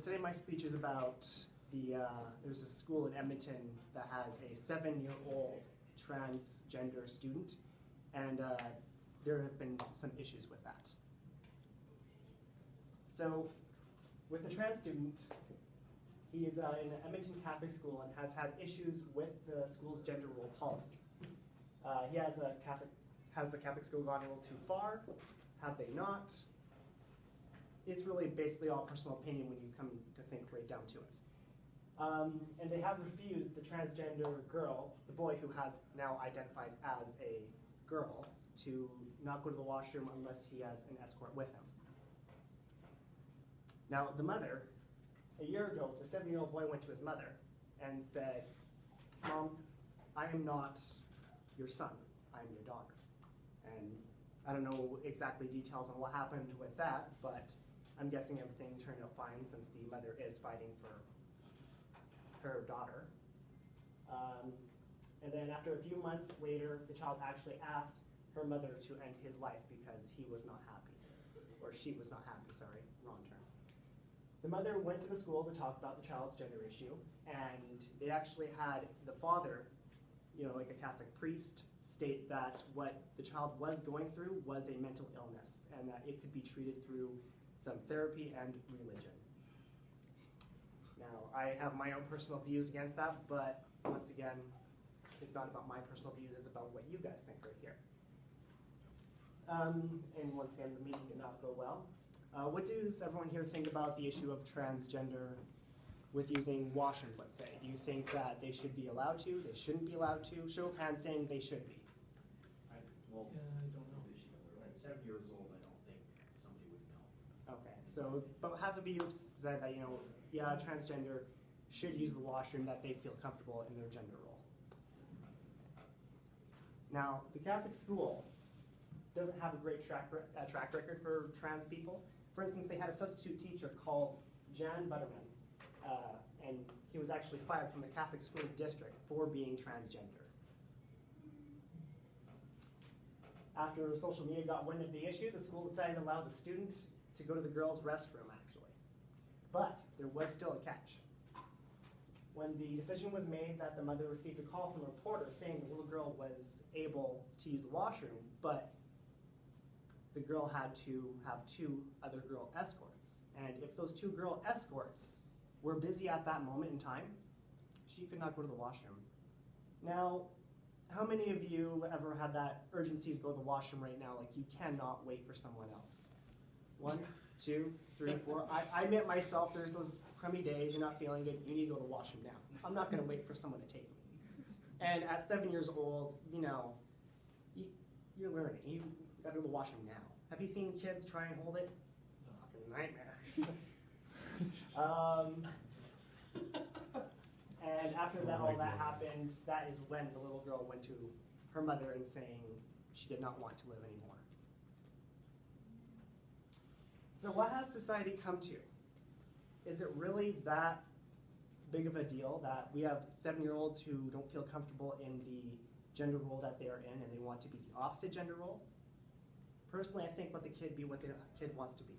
today my speech is about there's a school in Edmonton that has a 7-year-old transgender student, and there have been some issues with that. So with the trans student, he is in an Edmonton Catholic school and has had issues with the school's gender role policy. Has the Catholic school gone a little too far? Have they not? It's really basically all personal opinion when you come to think right down to it. And they have refused the transgender girl, the boy who has now identified as a girl, to not go to the washroom unless he has an escort with him. Now, the mother, a year ago, the 7-year-old boy went to his mother and said, "Mom, I am not your son, I am your daughter." And I don't know exactly details on what happened with that, but I'm guessing everything turned out fine since the mother is fighting for her daughter. And then after a few months later, the child actually asked her mother to end his life because he was not happy, or she was not happy, sorry, wrong term. The mother went to the school to talk about the child's gender issue, and they actually had the father, like a Catholic priest, state that what the child was going through was a mental illness and that it could be treated through some therapy and religion. Now, I have my own personal views against that, but once again, it's not about my personal views, it's about what you guys think right here. And once again, the meeting did not go well. What does everyone here think about the issue of transgender with using washrooms, let's say? Do you think that they should be allowed to, they shouldn't be allowed to? Show of hands saying they should be. I don't know. At 7 years old, I don't think somebody would know. Okay, so about half of you said that, yeah, transgender should use the washroom, that they feel comfortable in their gender role. Now, the Catholic school doesn't have a great track record for trans people. For instance, they had a substitute teacher called Jan Butterman, and he was actually fired from the Catholic school district for being transgender. After social media got wind of the issue, the school decided to allow the student to go to the girls' restroom, actually. But there was still a catch. When the decision was made that the mother received a call from a reporter saying the little girl was able to use the washroom, but the girl had to have 2 other girl escorts. And if those 2 girl escorts were busy at that moment in time, she could not go to the washroom. Now, how many of you ever had that urgency to go to the washroom right now, like you cannot wait for someone else? 1, 2, 3, 4. I admit myself, there's those crummy days, you're not feeling good, you need to go to the washroom now. I'm not going to wait for someone to take me. And at 7 years old, you're learning. You got to go to the washroom now. Have you seen kids try and hold it? Fucking nightmare. And after all that happened, that is when the little girl went to her mother and saying she did not want to live anymore. So what has society come to? Is it really that big of a deal that we have 7-year-olds who don't feel comfortable in the gender role that they are in and they want to be the opposite gender role? Personally, I think let the kid be what the kid wants to be.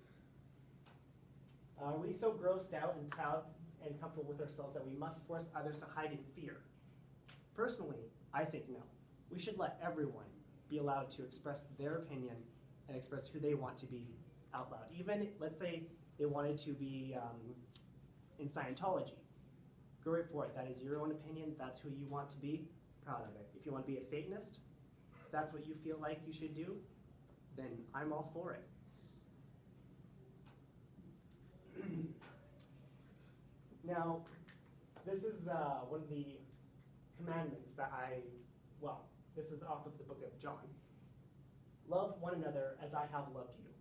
Are we so grossed out and proud and comfortable with ourselves that we must force others to hide in fear? Personally, I think no. We should let everyone be allowed to express their opinion and express who they want to be out loud. Even, let's say, they wanted to be in Scientology. Go right for it. That is your own opinion. That's who you want to be. Proud of it. If you want to be a Satanist, if that's what you feel like you should do, then I'm all for it. Now, this is one of the commandments that this is off of the book of John. Love one another as I have loved you.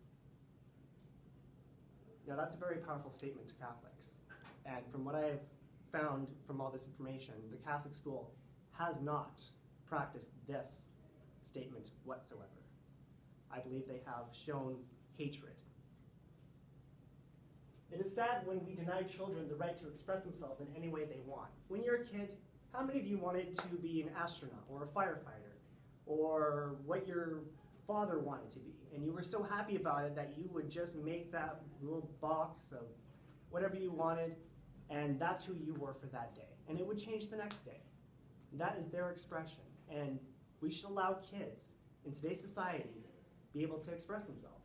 Now, that's a very powerful statement to Catholics. And from what I have found from all this information, the Catholic school has not practiced this statement whatsoever. I believe they have shown hatred. It is sad when we deny children the right to express themselves in any way they want. When you're a kid, how many of you wanted to be an astronaut or a firefighter or what your father wanted to be? And you were so happy about it that you would just make that little box of whatever you wanted, and that's who you were for that day. And it would change the next day. That is their expression. And we should allow kids in today's society be able to express themselves.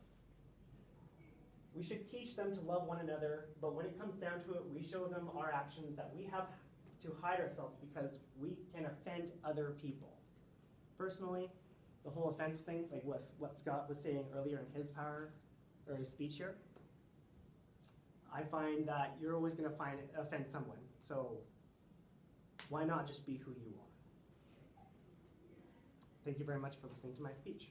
We should teach them to love one another, but when it comes down to it, we show them our actions that we have to hide ourselves because we can offend other people. Personally, the whole offense thing, like with what Scott was saying earlier in his his speech here, I find that you're always going to offend someone. So why not just be who you are? Thank you very much for listening to my speech.